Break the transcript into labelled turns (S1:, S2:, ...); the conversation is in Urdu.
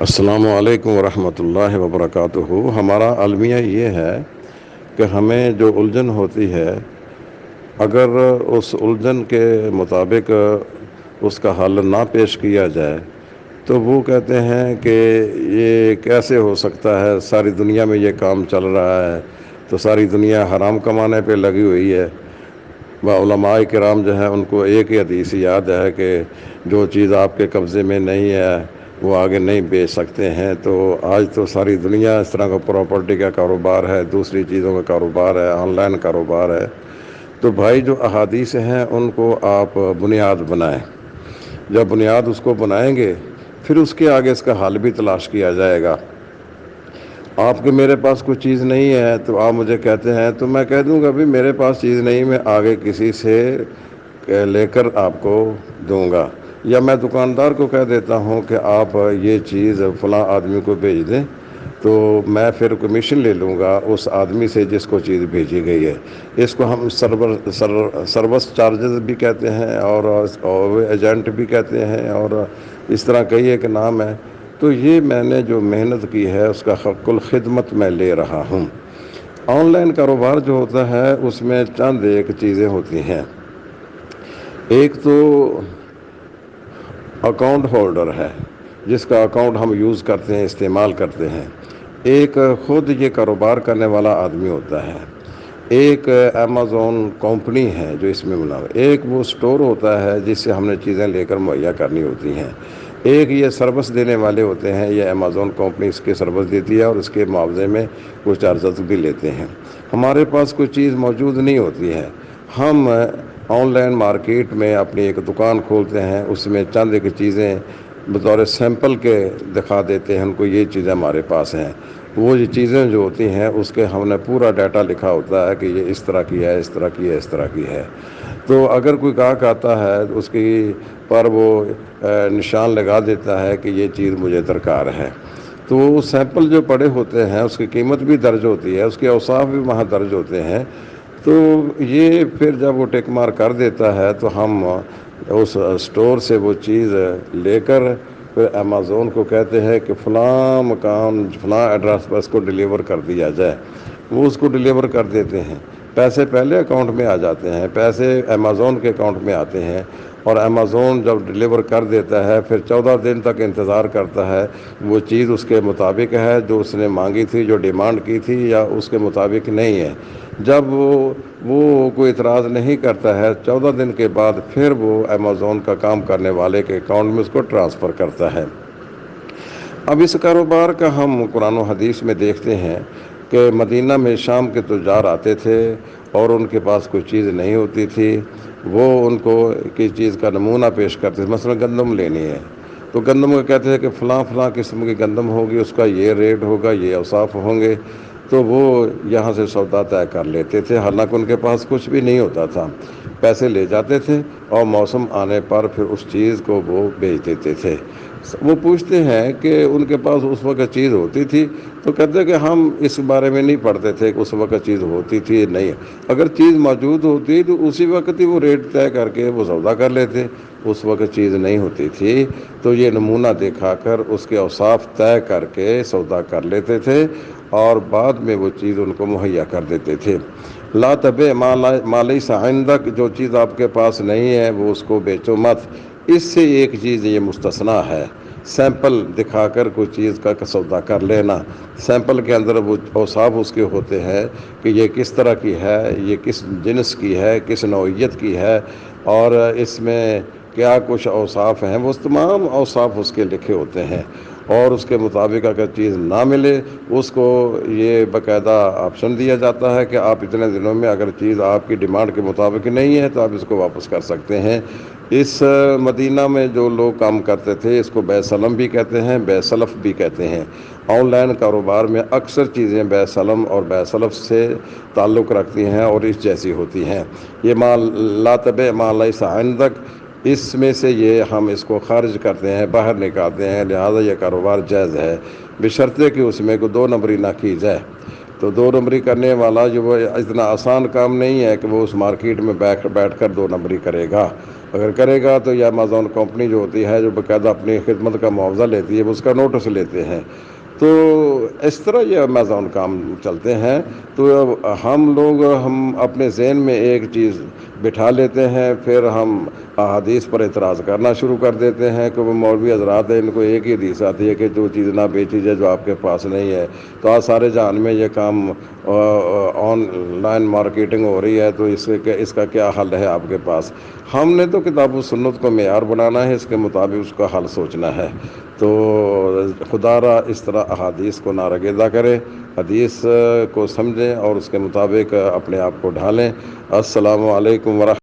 S1: السلام علیکم ورحمۃ اللہ وبرکاتہ۔ ہمارا المیہ یہ ہے کہ ہمیں جو الجھن ہوتی ہے، اگر اس الجھن کے مطابق اس کا حل نہ پیش کیا جائے تو وہ کہتے ہیں کہ یہ کیسے ہو سکتا ہے، ساری دنیا میں یہ کام چل رہا ہے تو ساری دنیا حرام کمانے پہ لگی ہوئی ہے۔ علماء کرام جو ہیں ان کو ایک ہی حدیث یاد ہے کہ جو چیز آپ کے قبضے میں نہیں ہے وہ آگے نہیں بیچ سکتے ہیں۔ تو آج تو ساری دنیا اس طرح کا پراپرٹی کا کاروبار ہے، دوسری چیزوں کا کاروبار ہے، آن لائن کاروبار ہے۔ تو بھائی جو احادیث ہیں ان کو آپ بنیاد بنائیں۔ جب بنیاد اس کو بنائیں گے پھر اس کے آگے اس کا حل بھی تلاش کیا جائے گا۔ آپ کے میرے پاس کوئی چیز نہیں ہے تو آپ مجھے کہتے ہیں تو میں کہہ دوں گا بھی میرے پاس چیز نہیں، میں آگے کسی سے لے کر آپ کو دوں گا، یا میں دکاندار کو کہہ دیتا ہوں کہ آپ یہ چیز فلاں آدمی کو بھیج دیں تو میں پھر کمیشن لے لوں گا اس آدمی سے جس کو چیز بھیجی گئی ہے۔ اس کو ہم سروس چارجز بھی کہتے ہیں اور ایجنٹ بھی کہتے ہیں، اور اس طرح کئی ایک نام ہے۔ تو یہ میں نے جو محنت کی ہے اس کا حق الخدمت میں لے رہا ہوں۔ آن لائن کاروبار جو ہوتا ہے اس میں چند ایک چیزیں ہوتی ہیں۔ ایک تو اکاؤنٹ ہولڈر ہے جس کا اکاؤنٹ ہم یوز کرتے ہیں، استعمال کرتے ہیں۔ ایک خود یہ کاروبار کرنے والا آدمی ہوتا ہے۔ ایک امیزون کمپنی ہے جو اس میں ملازم، ایک وہ سٹور ہوتا ہے جس سے ہم نے چیزیں لے کر مہیا کرنی ہوتی ہیں۔ ایک یہ سروس دینے والے ہوتے ہیں، یہ امیزون کمپنی اس کے سروس دیتی ہے اور اس کے معاوضے میں کچھ چارجز بھی لیتے ہیں۔ ہمارے پاس کوئی چیز موجود نہیں ہوتی ہے، ہم آن لائن مارکیٹ میں اپنی ایک دکان کھولتے ہیں، اس میں چند ایک چیزیں بطور سیمپل کے دکھا دیتے ہیں ان کو، یہ چیزیں ہمارے پاس ہیں۔ وہ یہ چیزیں جو ہوتی ہیں اس کے ہم نے پورا ڈیٹا لکھا ہوتا ہے کہ یہ اس طرح کی ہے، اس طرح کی ہے، اس طرح کی ہے۔ تو اگر کوئی گاہک آتا ہے اس کی پر وہ نشان لگا دیتا ہے کہ یہ چیز مجھے درکار ہے، تو وہ سیمپل جو پڑے ہوتے ہیں اس کی قیمت بھی درج ہوتی ہے، اس کے اوصاف بھی وہاں درج ہوتے ہیں۔ تو یہ پھر جب وہ ٹک مار کر دیتا ہے تو ہم اس سٹور سے وہ چیز لے کر پھر امیزون کو کہتے ہیں کہ فلاں مکان فلاں ایڈریس پر اس کو ڈیلیور کر دیا جائے۔ وہ اس کو ڈیلیور کر دیتے ہیں، پیسے پہلے اکاؤنٹ میں آ جاتے ہیں، پیسے امیزون کے اکاؤنٹ میں آتے ہیں، اور امیزون جب ڈیلیور کر دیتا ہے پھر 14 دن تک انتظار کرتا ہے وہ چیز اس کے مطابق ہے جو اس نے مانگی تھی، جو ڈیمانڈ کی تھی، یا اس کے مطابق نہیں ہے۔ جب وہ کوئی اعتراض نہیں کرتا ہے 14 دن کے بعد پھر وہ امیزون کا کام کرنے والے کے اکاؤنٹ میں اس کو ٹرانسفر کرتا ہے۔ اب اس کاروبار کا ہم قرآن و حدیث میں دیکھتے ہیں کہ مدینہ میں شام کے تجار آتے تھے اور ان کے پاس کوئی چیز نہیں ہوتی تھی، وہ ان کو کسی چیز کا نمونہ پیش کرتے تھے۔ مثلا گندم لینی ہے تو گندم کو کہتے ہیں کہ فلاں فلاں قسم کی گندم ہوگی، اس کا یہ ریٹ ہوگا، یہ اوصاف ہوں گے، تو وہ یہاں سے سودا طے کر لیتے تھے، حالانکہ ان کے پاس کچھ بھی نہیں ہوتا تھا۔ پیسے لے جاتے تھے اور موسم آنے پر پھر اس چیز کو وہ بیچ دیتے تھے۔ وہ پوچھتے ہیں کہ ان کے پاس اس وقت چیز ہوتی تھی، تو کہتے ہیں کہ ہم اس بارے میں نہیں پڑھتے تھے کہ اس وقت چیز ہوتی تھی نہیں۔ اگر چیز موجود ہوتی تو اسی وقت ہی وہ ریٹ طے کر کے وہ سودا کر لیتے، اس وقت چیز نہیں ہوتی تھی تو یہ نمونہ دکھا کر اس کے اوصاف طے کر کے سودا کر لیتے تھے اور بعد میں وہ چیز ان کو مہیا کر دیتے تھے۔ لا تبع ما لیس عندک، جو چیز آپ کے پاس نہیں ہے وہ اس کو بیچو مت۔ اس سے ایک چیز یہ مستثنا ہے، سیمپل دکھا کر کوئی چیز کا سودا کر لینا۔ سیمپل کے اندر وہ اوصاف اس کے ہوتے ہیں کہ یہ کس طرح کی ہے، یہ کس جنس کی ہے، کس نوعیت کی ہے، اور اس میں کیا کچھ اوصاف ہیں، وہ تمام اوصاف اس کے لکھے ہوتے ہیں۔ اور اس کے مطابق اگر چیز نہ ملے اس کو یہ باقاعدہ آپشن دیا جاتا ہے کہ آپ اتنے دنوں میں اگر چیز آپ کی ڈیمانڈ کے مطابق نہیں ہے تو آپ اس کو واپس کر سکتے ہیں۔ اس مدینہ میں جو لوگ کام کرتے تھے اس کو بے سلم بھی کہتے ہیں، بے سلف بھی کہتے ہیں۔ آن لائن کاروبار میں اکثر چیزیں بے سلم اور بے سلف سے تعلق رکھتی ہیں اور اس جیسی ہوتی ہیں۔ یہ لا تبع ما لیس عندک، اس میں سے یہ ہم اس کو خارج کرتے ہیں، باہر نکالتے ہیں، لہذا یہ کاروبار جائز ہے بشرطے کہ اس میں کوئی دو نمبری نہ کی جائے۔ تو دو نمبری کرنے والا جو وہ اتنا آسان کام نہیں ہے کہ وہ اس مارکیٹ میں بیٹھ کر دو نمبری کرے گا۔ اگر کرے گا تو یہ امیزون کمپنی جو ہوتی ہے جو باقاعدہ اپنی خدمت کا معاوضہ لیتی ہے وہ اس کا نوٹس لیتے ہیں. تو اس طرح یہ امیزون کام چلتے ہیں. تو ہم اپنے ذہن میں ایک چیز بٹھا لیتے ہیں، پھر ہم احادیث پر اعتراض کرنا شروع کر دیتے ہیں کہ وہ مولوی حضرات ہیں، ان کو ایک ہی حدیث آتی ہے کہ جو چیز نہ بیچی جائے جو آپ کے پاس نہیں ہے. تو آج سارے جہان میں یہ کام آن لائن مارکیٹنگ ہو رہی ہے، تو اس کا کیا حل ہے آپ کے پاس؟ ہم نے تو کتاب و سنت کو معیار بنانا ہے، اس کے مطابق اس کا حل سوچنا ہے. تو خدا را اس طرح احادیث کو نارگیدہ کرے، حدیث کو سمجھیں اور اس کے مطابق اپنے آپ کو ڈھالیں. السلام علیکم ورحمۃ